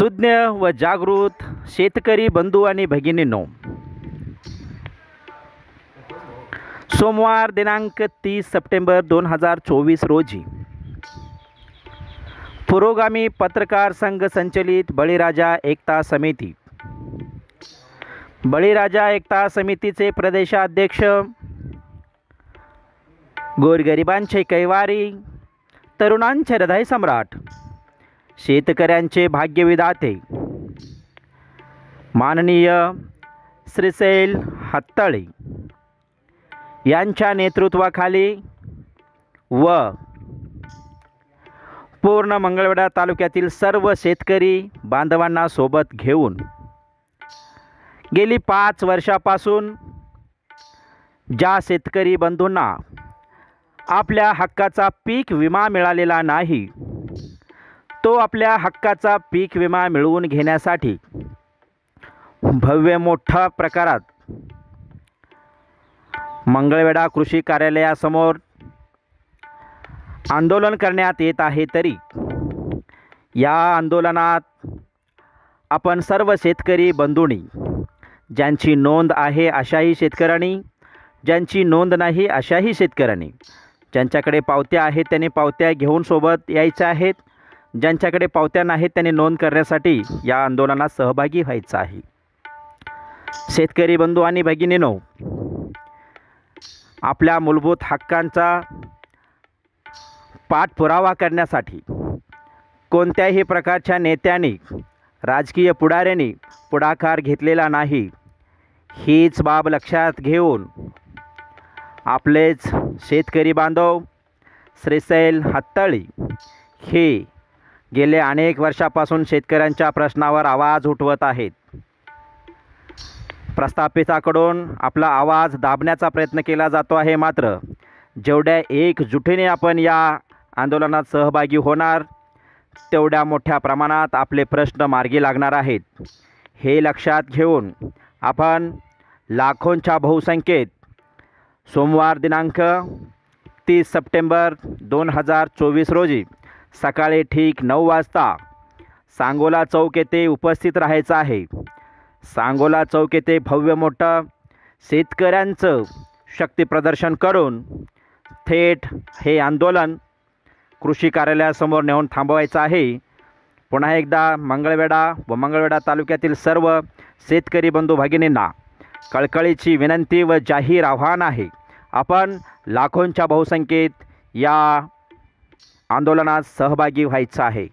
सुज्ञ व जागृत शेतकरी बंधू आणि भगिनींनो, सोमवार दिनांक 30 सप्टेंबर 2024 रोजी पुरोगामी पत्रकार संघ संचलित बळीराजा एकता समिती बळीराजा एकता समितीचे प्रदेशाध्यक्ष, गोरगरिबांचे कैवारी, तरुणांचे हृदय सम्राट, शेतकऱ्यांचे भाग्यविधाते माननीय श्रीशैल हत्तळे यांच्या नेतृत्वाखाली व पूर्ण मंगळवेढा तालुक्यातील सर्व शेतकरी बांधवांना सोबत घेऊन गेली 5 वर्षापासून ज्या शेतकरी बंधूंना आपल्या हक्काचा पीक विमा मिळालेला नाही, तो आपल्या हक्काचा पीक विमा मिळवून घेण्यासाठी भव्य मोठ्या प्रकारात मंगळवेढा कृषी कार्यालयासमोर आंदोलन करण्यात येत आहे। तरी या आंदोलनात आपण सर्व शेतकरी बंधूंनी, ज्यांची नोंद आहे अशाही शेतकऱ्यांनी, ज्यांची नोंद नाही अशाही शेतकऱ्यांनी, ज्यांच्याकडे पावत्या आहेत त्यांनी पावत्या घेऊन सोबत यायच्या आहेत, ज्यांच्याकडे पावत्या नाहीत त्यांनी नोंद करण्यासाठी या आंदोलनात सहभागी व्हायचं आहे। शेतकरी बंधू आणि भगिनींनो, आपल्या मूलभूत हक्कांचा पाठपुरावा करण्यासाठी कोणत्याही प्रकारच्या नेत्यांनी, राजकीय पुढाऱ्यांनी पुढाकार घेतलेला नाही। हीच बाब लक्षात घेऊन आपलेच शेतकरी बांधव श्रीशैल हत्तळे हे गेले अनेक वर्षापासून शेतकऱ्यांच्या प्रश्नावर आवाज उठवत आहेत। प्रस्थापिताकडून आपला आवाज दाबण्याचा प्रयत्न केला जातो आहे, मात्र जेवढ्या एकजुटीने आपण या आंदोलनात सहभागी होणार तेवढ्या मोठ्या प्रमाणात आपले प्रश्न मार्गी लागणार आहेत। हे लक्षात घेऊन आपण लाखोंच्या बहुसंख्येत सोमवार दिनांक 30 सप्टेंबर 2024 रोजी सकाळी ठीक 9 वाजता सांगोला चौक येथे उपस्थित राहायचं आहे। सांगोला चौक येथे भव्य मोठं शेतकऱ्यांचं शक्तिप्रदर्शन करून थेट हे आंदोलन कृषी कार्यालयासमोर नेऊन थांबवायचं आहे। पुन्हा एकदा मंगळवेढा व मंगळवेढा तालुक्यातील सर्व शेतकरी बंधू भगिनींना कळकळीची विनंती व जाहीर आव्हान आहे, आपण लाखोंच्या बहुसंख्येत या आंदोलनात सहभागी व्हायचं आहे।